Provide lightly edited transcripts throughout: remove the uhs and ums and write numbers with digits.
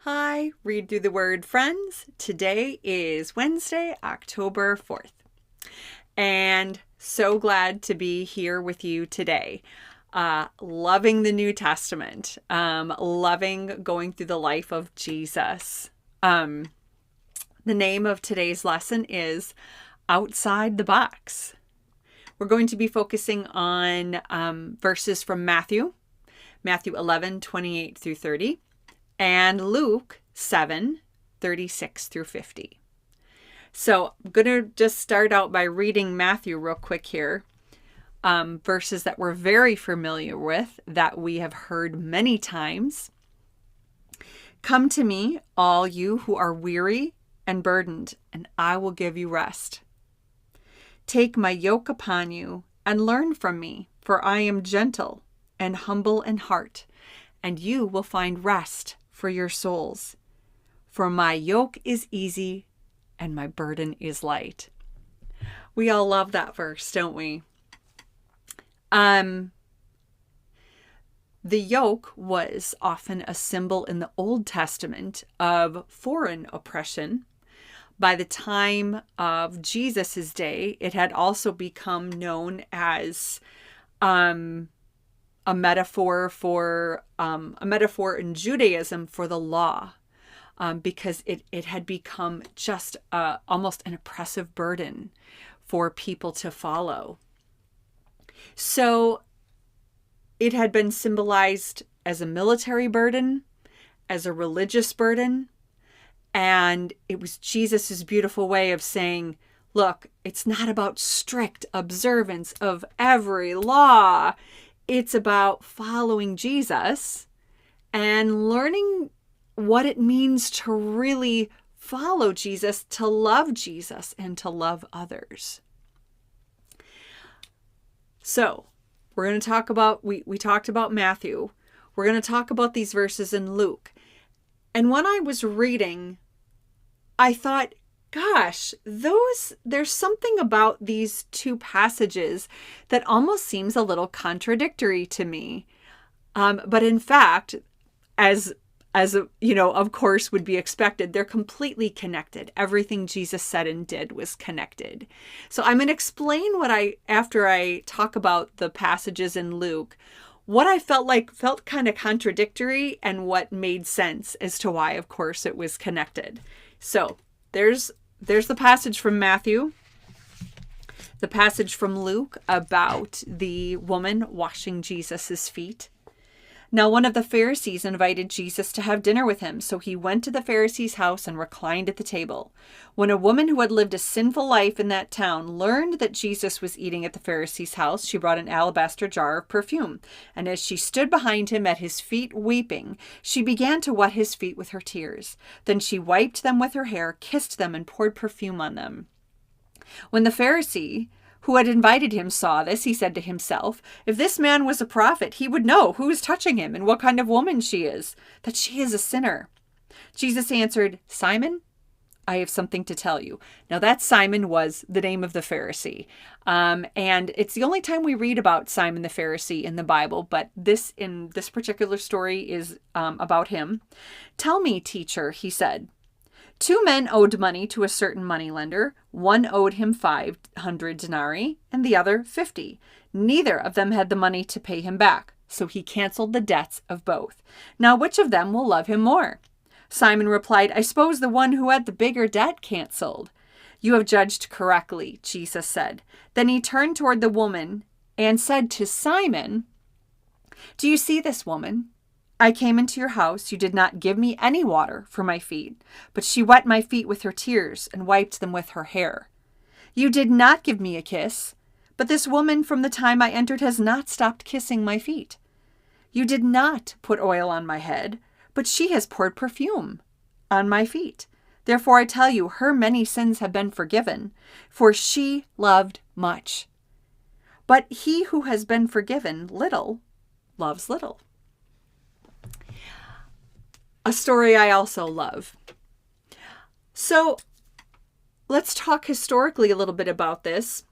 Hi, Read Through the Word friends. Today is Wednesday, October 4th. And so glad to be here with you today. Loving the New Testament. Loving going through the life of Jesus. The name of today's lesson is Outside the Box. We're going to be focusing on verses from Matthew 11, 28 through 30. And Luke 7, 36 through 50. So I'm going to just start out by reading Matthew real quick here. Verses that we're very familiar with, that we have heard many times. Come to me, all you who are weary and burdened, and I will give you rest. Take my yoke upon you and learn from me, for I am gentle and humble in heart, and you will find rest for your souls. For my yoke is easy and my burden is light. We all love that verse, don't we? The yoke was often a symbol in the Old Testament of foreign oppression. By the time of Jesus's day, it had also become known as a metaphor in Judaism for the law, because it had become just almost an oppressive burden for people to follow. So it had been symbolized as a military burden, as a religious burden, and it was Jesus's beautiful way of saying, look, it's not about strict observance of every law. It's about following Jesus and learning what it means to really follow Jesus, to love Jesus, and to love others. So we're going to talk about, we talked about Matthew. We're going to talk about these verses in Luke. And when I was reading, I thought, gosh, there's something about these two passages that almost seems a little contradictory to me. But in fact, as of course would be expected, they're completely connected. Everything Jesus said and did was connected. So I'm going to explain after I talk about the passages in Luke, what I felt kind of contradictory and what made sense as to why, of course, it was connected. So there's the passage from Matthew, the passage from Luke about the woman washing Jesus's feet. Now, one of the Pharisees invited Jesus to have dinner with him, so he went to the Pharisee's house and reclined at the table. When a woman who had lived a sinful life in that town learned that Jesus was eating at the Pharisee's house, she brought an alabaster jar of perfume. And as she stood behind him at his feet weeping, she began to wet his feet with her tears. Then she wiped them with her hair, kissed them, and poured perfume on them. When the Pharisee who had invited him saw this, he said to himself, if this man was a prophet, he would know who is touching him and what kind of woman she is, that she is a sinner. Jesus answered, Simon, I have something to tell you. Now that Simon was the name of the Pharisee. And it's the only time we read about Simon the Pharisee in the Bible, but this particular story is about him. Tell me, teacher, he said. 2 men owed money to a certain moneylender. One owed him 500 denarii and the other 50. Neither of them had the money to pay him back, so he canceled the debts of both. Now, which of them will love him more? Simon replied, I suppose the one who had the bigger debt canceled. You have judged correctly, Jesus said. Then he turned toward the woman and said to Simon, do you see this woman? I came into your house. You did not give me any water for my feet, but she wet my feet with her tears and wiped them with her hair. You did not give me a kiss, but this woman from the time I entered has not stopped kissing my feet. You did not put oil on my head, but she has poured perfume on my feet. Therefore I tell you, her many sins have been forgiven, for she loved much. But he who has been forgiven little loves little. A story I also love. So let's talk historically a little bit about this.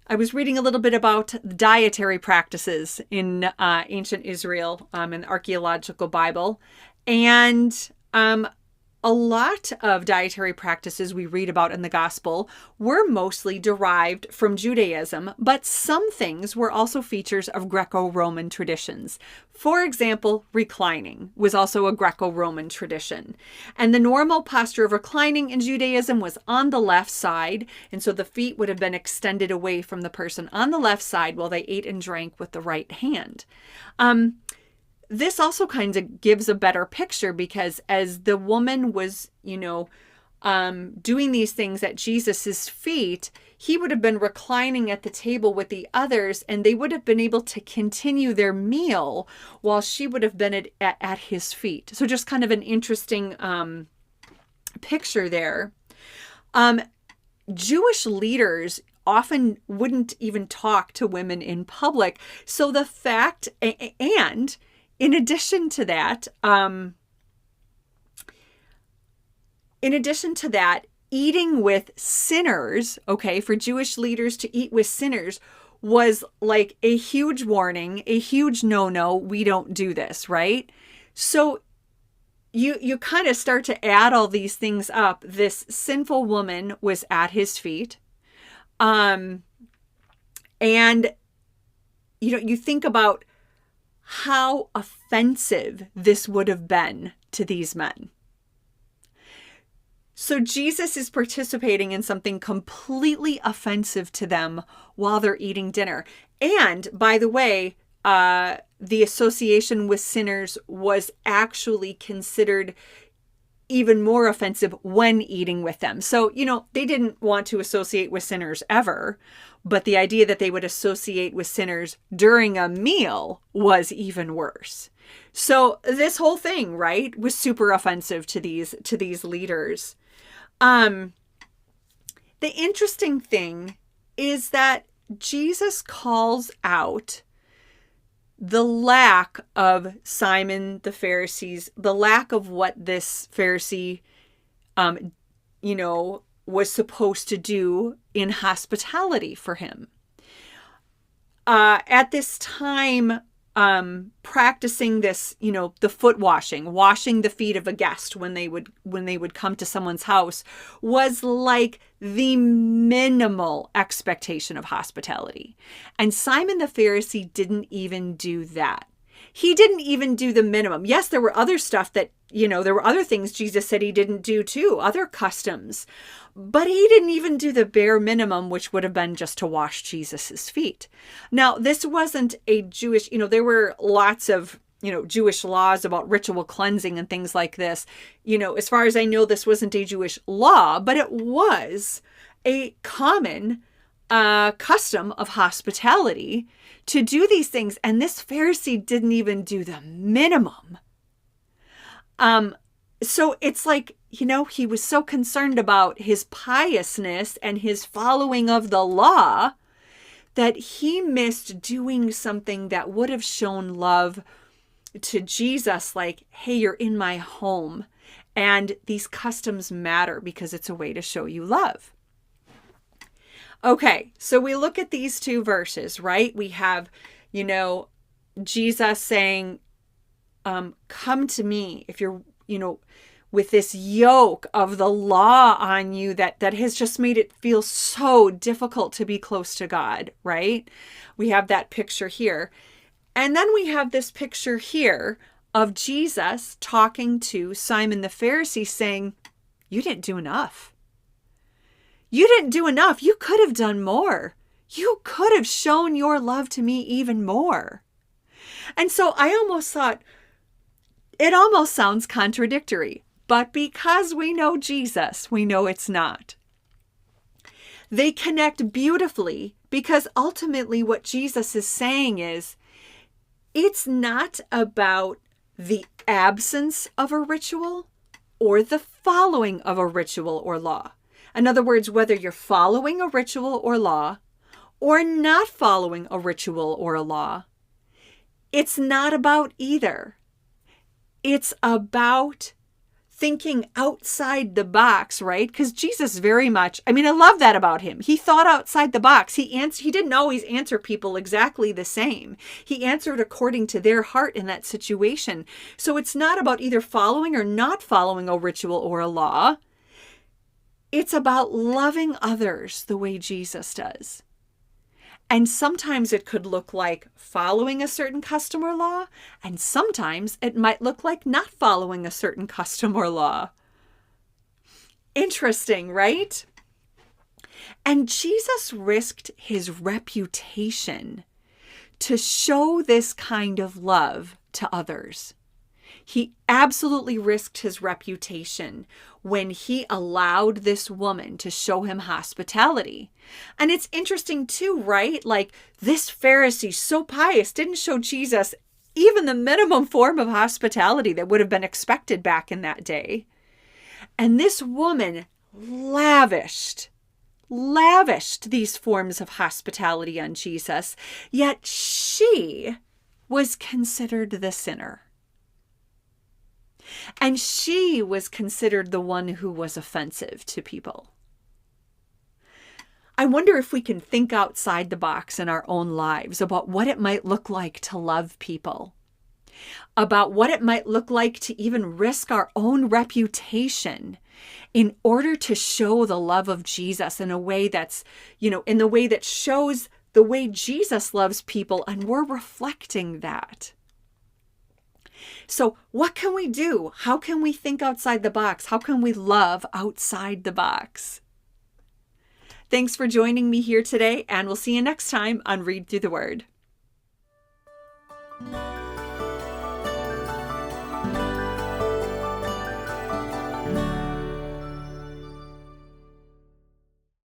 I was reading a little bit about dietary practices in ancient Israel in the archaeological Bible. And a lot of dietary practices we read about in the gospel were mostly derived from Judaism, but some things were also features of Greco-Roman traditions. For example, reclining was also a Greco-Roman tradition. And the normal posture of reclining in Judaism was on the left side, and so the feet would have been extended away from the person on the left side while they ate and drank with the right hand. This also kind of gives a better picture, because as the woman was, doing these things at Jesus's feet, he would have been reclining at the table with the others, and they would have been able to continue their meal while she would have been at his feet. So just kind of an interesting picture there. Jewish leaders often wouldn't even talk to women in public. So the fact, and in addition to that, eating with sinners, okay, for Jewish leaders to eat with sinners was like a huge warning, a huge no-no. We don't do this, right? So you kind of start to add all these things up. This sinful woman was at his feet. And, you think about how offensive this would have been to these men. So Jesus is participating in something completely offensive to them while they're eating dinner. And by the way, the association with sinners was actually considered even more offensive when eating with them. So, they didn't want to associate with sinners ever, but the idea that they would associate with sinners during a meal was even worse. So this whole thing, right, was super offensive to these leaders. The interesting thing is that Jesus calls out the lack of Simon the Pharisees, the lack of what this Pharisee, was supposed to do in hospitality for him. At this time, practicing this, the foot washing the feet of a guest when they would come to someone's house was like the minimal expectation of hospitality. And Simon the Pharisee didn't even do that. He didn't even do the minimum. Yes, there were other stuff that, there were other things Jesus said he didn't do too, other customs. But he didn't even do the bare minimum, which would have been just to wash Jesus's feet. Now, this wasn't a Jewish, there were lots of, Jewish laws about ritual cleansing and things like this. As far as I know, this wasn't a Jewish law, but it was a common custom of hospitality to do these things. And this Pharisee didn't even do the minimum. So it's like, he was so concerned about his piousness and his following of the law that he missed doing something that would have shown love to Jesus, like, hey, you're in my home, and these customs matter because it's a way to show you love. Okay, so we look at these two verses, right? We have, Jesus saying, come to me if you're, with this yoke of the law on you that has just made it feel so difficult to be close to God, right? We have that picture here. And then we have this picture here of Jesus talking to Simon the Pharisee saying, you didn't do enough. You didn't do enough. You could have done more. You could have shown your love to me even more. And so I almost thought, it almost sounds contradictory, but because we know Jesus, we know it's not. They connect beautifully because ultimately what Jesus is saying is, it's not about the absence of a ritual or the following of a ritual or law. In other words, whether you're following a ritual or law or not following a ritual or a law, it's not about either. It's about thinking outside the box, right? Because Jesus very much, I love that about him. He thought outside the box. He didn't always answer people exactly the same. He answered according to their heart in that situation. So it's not about either following or not following a ritual or a law. It's about loving others the way Jesus does. And sometimes it could look like following a certain custom or law, and sometimes it might look like not following a certain custom or law. Interesting, right? And Jesus risked his reputation to show this kind of love to others. He absolutely risked his reputation when he allowed this woman to show him hospitality. And it's interesting too, right? Like, this Pharisee, so pious, didn't show Jesus even the minimum form of hospitality that would have been expected back in that day. And this woman lavished these forms of hospitality on Jesus, yet she was considered the sinner. And she was considered the one who was offensive to people. I wonder if we can think outside the box in our own lives about what it might look like to love people, about what it might look like to even risk our own reputation in order to show the love of Jesus in a way that's, in the way that shows the way Jesus loves people, and we're reflecting that. So what can we do? How can we think outside the box? How can we love outside the box? Thanks for joining me here today, and we'll see you next time on Read Through the Word.